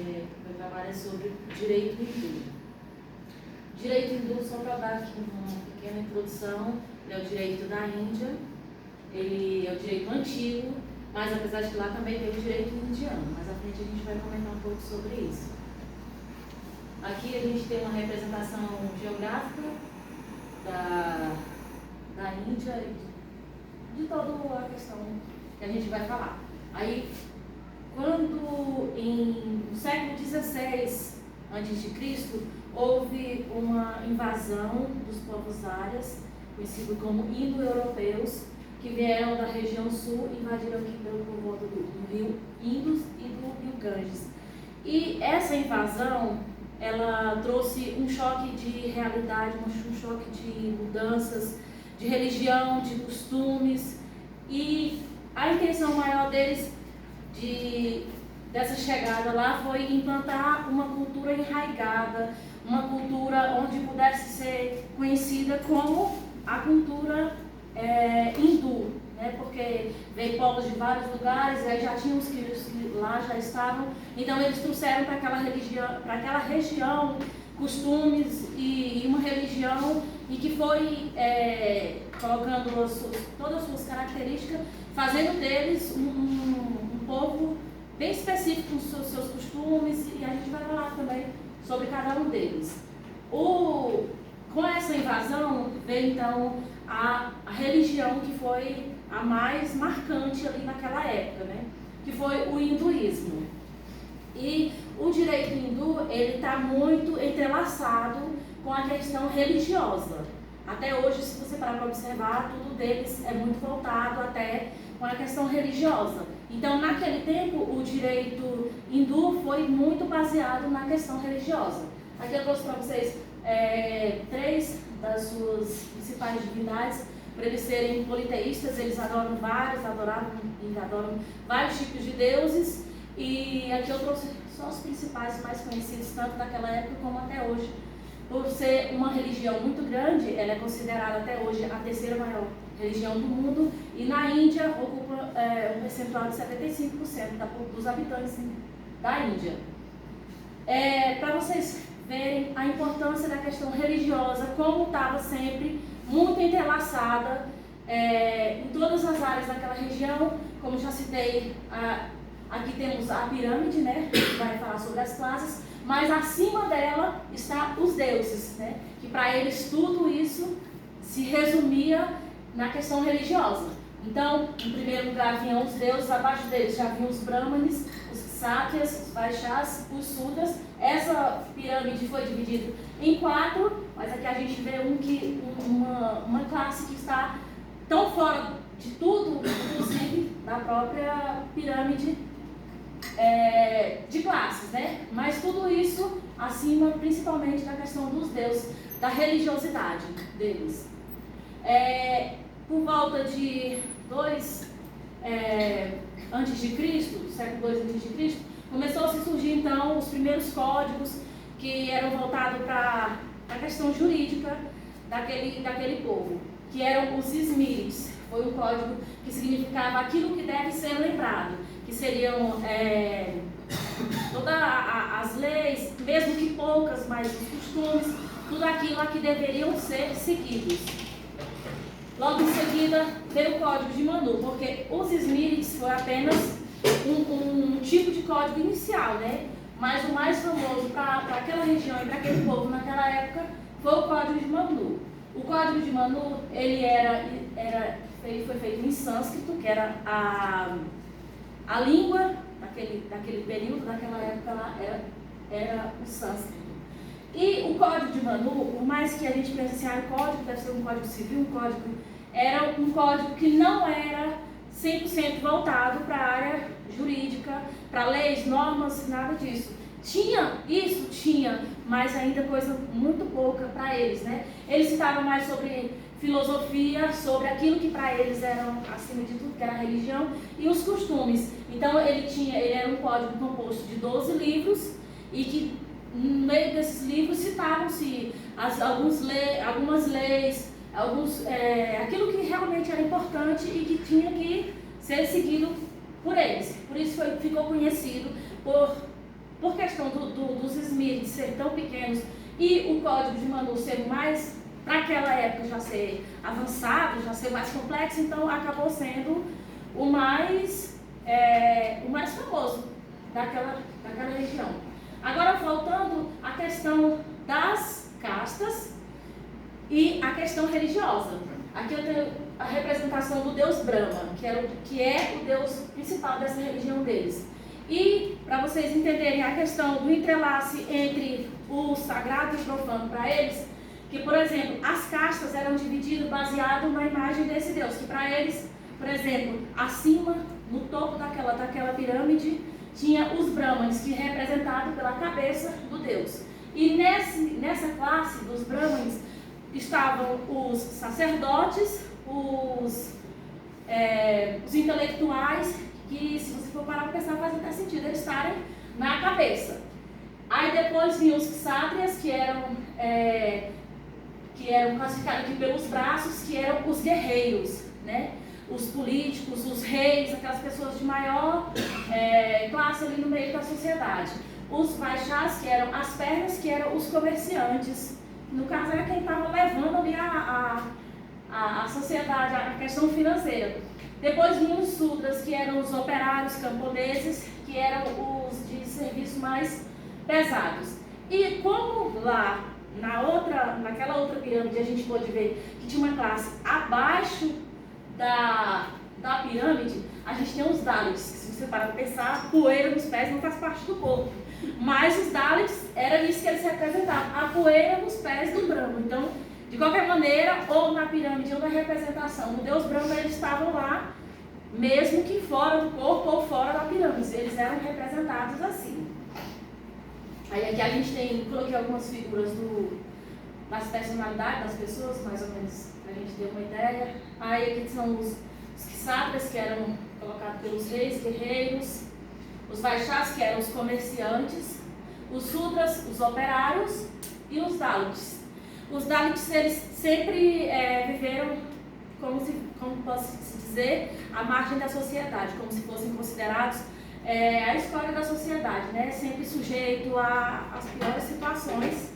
meu trabalho é sobre direito hindu. Direito hindu, só para dar aqui uma pequena introdução, é o direito da Índia, ele é o direito antigo, mas apesar de que lá também tem o direito indiano, mais à frente a gente vai comentar um pouco sobre isso. Aqui a gente tem uma representação geográfica da Índia e de toda a questão que a gente vai falar. Aí, quando no século XVI a.C., houve uma invasão dos povos árias, conhecidos como indo-europeus, que vieram da região sul e invadiram aqui por volta do rio Indus e do rio Ganges. E essa invasão, ela trouxe um choque de realidade, um choque de mudanças, de religião, de costumes, e a intenção maior deles, dessa chegada lá, foi implantar uma cultura enraigada, uma cultura onde pudesse ser conhecida como a cultura hindu, né? Porque veio povos de vários lugares, e aí já tinham os que lá já estavam, então eles trouxeram para aquela região costumes e uma religião, e que foi colocando todas as suas características, fazendo deles um povo bem específico com os seus costumes, e a gente vai falar também sobre cada um deles. Com essa invasão veio então a religião que foi a mais marcante ali naquela época, né? Que foi o hinduísmo. E o direito hindu, ele está muito entrelaçado com a questão religiosa. Até hoje, se você parar para observar, tudo deles é muito voltado até com a questão religiosa. Então, naquele tempo, o direito hindu foi muito baseado na questão religiosa. Aqui eu trouxe para vocês 3 das suas principais divindades, para eles serem politeístas. Eles adoram vários tipos de deuses, e aqui eu trouxe só os principais mais conhecidos, tanto daquela época como até hoje. Por ser uma religião muito grande, ela é considerada até hoje a 3ª maior religião do mundo, e na Índia ocupa um percentual de 75% dos habitantes da Índia. Para vocês verem a importância da questão religiosa, como estava sempre muito entrelaçada em todas as áreas daquela região. Como já citei, aqui temos a pirâmide, né, que vai falar sobre as classes, mas acima dela está os deuses, né, que para eles tudo isso se resumia na questão religiosa. Então, em primeiro lugar vinham os deuses, abaixo deles já vinham os brahmanes, os satyas, os vaixás, os sudras. Essa pirâmide foi dividida em 4, mas aqui a gente vê uma classe que está tão fora de tudo, inclusive da própria pirâmide de classes, né? Mas tudo isso acima, principalmente, da questão dos deuses, da religiosidade deles. Por volta de 2 antes de Cristo, século 2 antes de Cristo, começou a se surgir então os primeiros códigos que eram voltados para a questão jurídica daquele povo, que eram os Smritis. Foi um código que significava aquilo que deve ser lembrado, que seriam todas as leis, mesmo que poucas, mas os costumes, tudo aquilo que deveriam ser seguidos. Logo em seguida veio o Código de Manu, porque os Smritis foi apenas um tipo de código inicial, né? Mas o mais famoso para aquela região e para aquele povo naquela época foi o Código de Manu. O Código de Manu, ele foi feito em sânscrito, que era a língua daquele período, daquela época lá, era o sânscrito. E o Código de Manu, por mais que a gente pense assim, o código deve ser um código civil, era um código que não era 100% voltado para a área jurídica, para leis, normas, nada disso. Tinha, mas ainda coisa muito pouca para eles, né? Eles citavam mais sobre filosofia, sobre aquilo que para eles eram, acima de tudo, que era a religião, e os costumes. Então ele era um código composto de 12 livros, e que no meio desses livros citavam-se algumas leis, aquilo que realmente era importante e que tinha que ser seguido por eles. Por isso ficou conhecido por questão dos Smiths serem tão pequenos e o código de Manu ser mais, para aquela época, já ser avançado, já ser mais complexo, então acabou sendo o mais famoso daquela região. Agora, voltando à questão das castas e a questão religiosa. Aqui eu tenho a representação do deus Brahma, que é o deus principal dessa religião deles. E, para vocês entenderem a questão do entrelace entre o sagrado e o profano para eles, que, por exemplo, as castas eram divididas baseado na imagem desse deus, que para eles, por exemplo, acima, no topo daquela pirâmide, tinha os brahmanes, que é representado pela cabeça do deus. E nessa classe dos brahmanes estavam os sacerdotes, os intelectuais, que, se você for parar para pensar, faz até sentido eles estarem na cabeça. Aí depois vinham os kshatriyas, que eram classificados aqui pelos braços, que eram os guerreiros, né? Os políticos, os reis, aquelas pessoas de maior classe ali no meio da sociedade. Os vaixás, que eram as pernas, que eram os comerciantes. No caso, era quem estava levando ali a sociedade, a questão financeira. Depois vinham os sudras, que eram os operários camponeses, que eram os de serviço mais pesados. E como lá, naquela outra pirâmide, a gente pode ver que tinha uma classe abaixo da pirâmide, a gente tem os Dalits, que, se você parar para pensar, poeira nos pés não faz parte do corpo. Mas os Dalits, era isso que eles representavam, a poeira nos pés do Brahma. Então, de qualquer maneira, ou na pirâmide ou na representação do deus Brahma, eles estavam lá, mesmo que fora do corpo ou fora da pirâmide. Eles eram representados assim. Aí aqui a gente coloquei algumas figuras das personalidades das pessoas, mais ou menos, para a gente ter uma ideia. Aí aqui são os kshatriyas, que eram colocados pelos reis, guerreiros. Os vaixás, que eram os comerciantes. Os sudras, os operários. E os dalits. Os dalits, eles sempre viveram, como posso se dizer, à margem da sociedade, como se fossem considerados a escória da sociedade, né? Sempre sujeito às piores situações,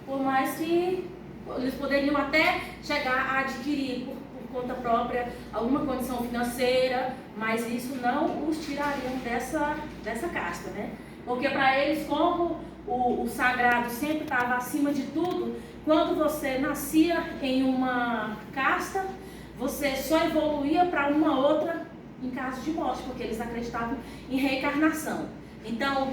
por mais que eles poderiam até chegar a adquirir por conta própria alguma condição financeira, mas isso não os tirariam dessa casta, né? Porque para eles, como o sagrado sempre estava acima de tudo, quando você nascia em uma casta, você só evoluía para uma outra em caso de morte, porque eles acreditavam em reencarnação. Então,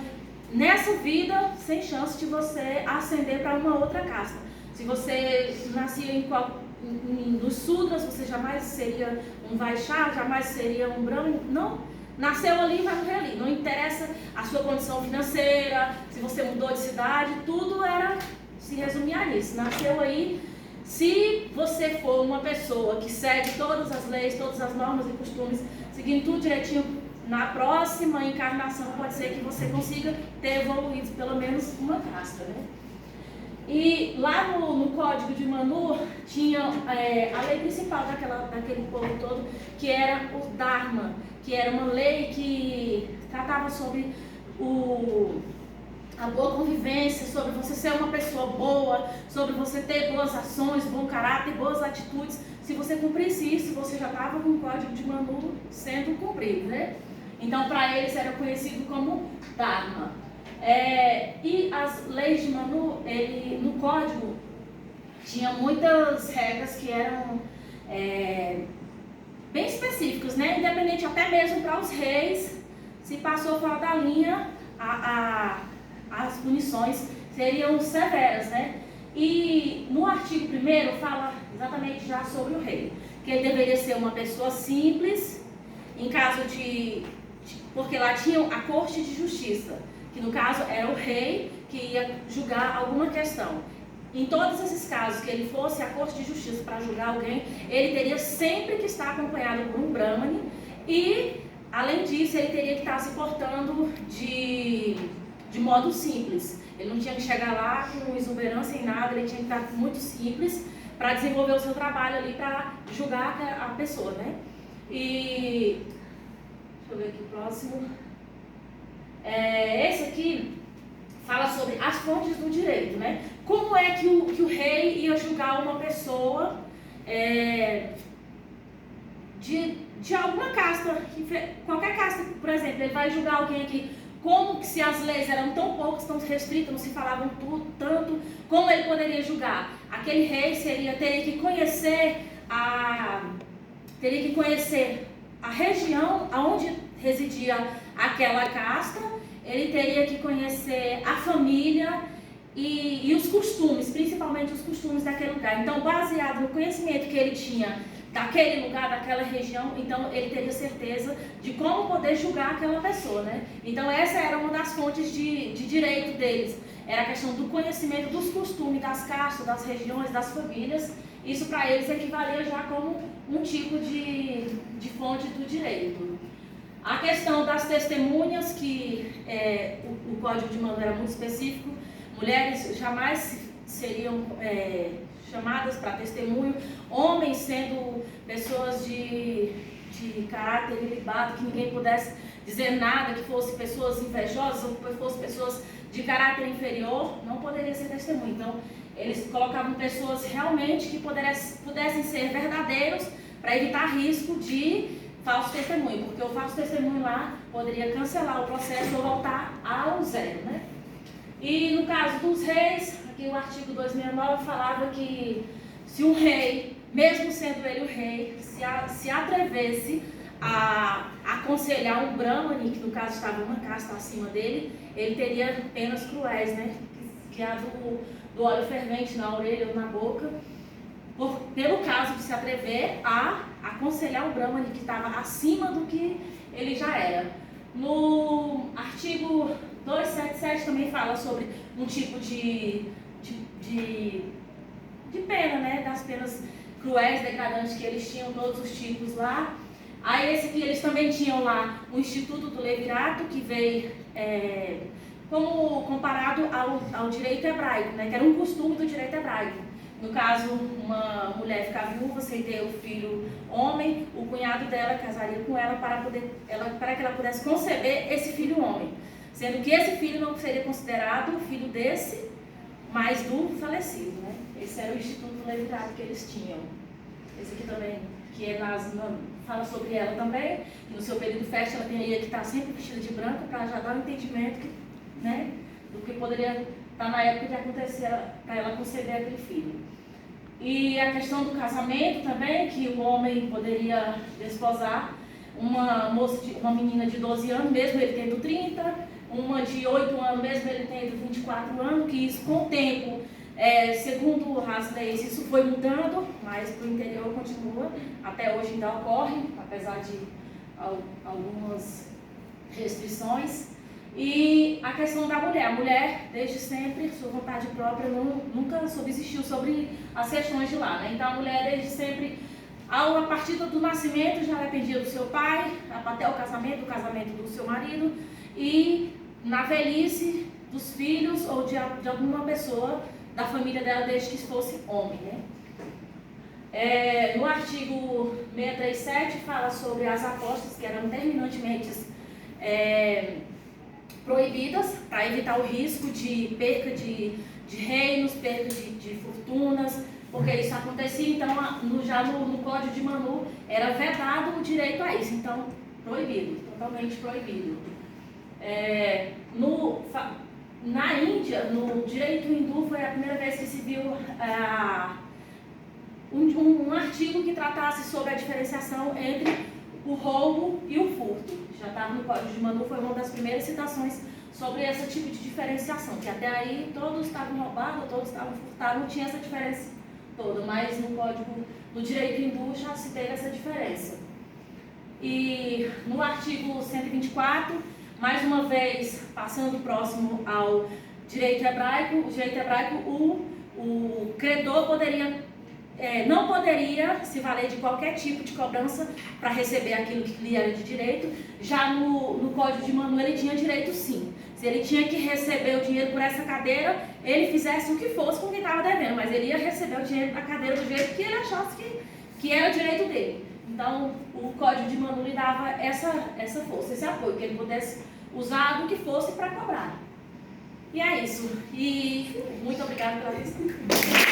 nessa vida, sem chance de você ascender para uma outra casta. Se você nascia nos sudras, você jamais seria um vaixá, jamais seria um brahmana. Não, nasceu ali e vai morrer ali. Não interessa a sua condição financeira, se você mudou de cidade, tudo se resumia nisso. Nasceu aí. Se você for uma pessoa que segue todas as leis, todas as normas e costumes, seguindo tudo direitinho, na próxima encarnação pode ser que você consiga ter evoluído pelo menos uma casta, né? E lá no Código de Manu tinha a lei principal daquele povo todo, que era o Dharma, que era uma lei que tratava sobre a boa convivência, sobre você ser uma pessoa boa, sobre você ter boas ações, bom caráter, boas atitudes. Se você cumprisse isso, você já estava com o Código de Manu sendo cumprido, né? Então, para eles era conhecido como Dharma. E as leis de Manu, no Código, tinha muitas regras que eram bem específicas, né? Independente até mesmo para os reis, se passou fora da linha, as punições seriam severas, né? E no artigo 1º fala exatamente já sobre o rei, que ele deveria ser uma pessoa simples, em caso porque lá tinha a corte de justiça, que no caso era o rei que ia julgar alguma questão. Em todos esses casos que ele fosse à corte de justiça para julgar alguém, ele teria sempre que estar acompanhado por um brahmane e, além disso, ele teria que estar se portando de modo simples. Ele não tinha que chegar lá com exuberância em nada, ele tinha que estar muito simples para desenvolver o seu trabalho ali, para julgar a pessoa, né? E deixa eu ver aqui o próximo. Esse aqui sobre as fontes do direito, né? Como é que o rei ia julgar uma pessoa de alguma casta, qualquer casta, por exemplo, ele vai julgar alguém aqui, como que se as leis eram tão poucas, tão restritas, não se falavam tanto, como ele poderia julgar? Aquele rei teria que conhecer a região onde residia aquela casta, ele teria que conhecer a família e os costumes, principalmente os costumes daquele lugar. Então, baseado no conhecimento que ele tinha daquele lugar, daquela região, então ele teria certeza de como poder julgar aquela pessoa, né? Então essa era uma das fontes de direito deles, era a questão do conhecimento dos costumes, das castas, das regiões, das famílias. Isso para eles equivalia já como um tipo de fonte do direito. A questão das testemunhas, que o Código de Manu era muito específico, mulheres jamais seriam chamadas para testemunho, homens sendo pessoas de caráter ilibado, que ninguém pudesse dizer nada, que fossem pessoas invejosas ou que fossem pessoas de caráter inferior, não poderia ser testemunho. Então, eles colocavam pessoas realmente que pudessem ser verdadeiros para evitar risco de falso testemunho, porque o falso testemunho lá poderia cancelar o processo ou voltar ao zero, né? E no caso dos reis, aqui o artigo 269 falava que se um rei, mesmo sendo ele o rei, se atrevesse a aconselhar um brahmane, que no caso estava uma casta acima dele, ele teria penas cruéis, né? Que é a do óleo fervente na orelha ou na boca, pelo caso de se atrever a aconselhar um brahmane que estava acima do que ele já era. No artigo 277 também fala sobre um tipo de pena, né? Das penas cruéis, degradantes, que eles tinham todos os tipos lá. Aí esse que eles também tinham lá o Instituto do Levirato, que veio como comparado ao direito hebraico, né? Que era um costume do direito hebraico. No caso, uma mulher ficar viúva sem ter o filho homem, o cunhado dela casaria com ela para que ela pudesse conceber esse filho homem. Sendo que esse filho não seria considerado filho desse, mas do falecido, né? Esse era o Instituto do Levirato que eles tinham. Esse aqui também, que fala sobre ela também, que no seu período fértil ela teria que estar sempre vestida de branco para já dar um entendimento né, do que poderia estar na época de acontecer para ela conceber aquele filho. E a questão do casamento também, que o homem poderia desposar uma menina de 12 anos, mesmo ele tendo 30, uma de 8 anos, mesmo ele tendo 24 anos, que isso com o tempo, segundo as leis, isso foi mudando, mas para o interior continua, até hoje ainda ocorre, apesar de algumas restrições. E a questão da mulher, a mulher desde sempre, sua vontade própria nunca subsistiu sobre as questões de lá, né? Então a mulher desde sempre, a partir do nascimento já dependia do seu pai, até o casamento do seu marido, e na velhice dos filhos ou de alguma pessoa da família dela, desde que fosse homem, né? No artigo 637 fala sobre as apostas que eram terminantemente proibidas para evitar o risco de perca de reinos, perca de fortunas, porque isso acontecia. Então já no Código de Manu era vedado o direito a isso, então proibido, totalmente proibido. Na Índia, no direito hindu, foi a primeira vez que se viu um artigo que tratasse sobre a diferenciação entre o roubo e o furto. Já estava no Código de Manu, foi uma das primeiras citações sobre esse tipo de diferenciação, que até aí todos estavam roubados, todos estavam furtados, não tinha essa diferença toda, mas no direito hindu já se teve essa diferença. E no artigo 124, mais uma vez, passando próximo ao direito hebraico, o credor não poderia se valer de qualquer tipo de cobrança para receber aquilo que lhe era de direito. Já no Código de Manu ele tinha direito sim. Se ele tinha que receber o dinheiro por essa cadeira, ele fizesse o que fosse com quem estava devendo, mas ele ia receber o dinheiro da cadeira do jeito que ele achasse que era o direito dele. Então o Código de Manu lhe dava essa força, esse apoio, que ele pudesse usar do que fosse para cobrar. E é isso. E muito obrigada pela atenção.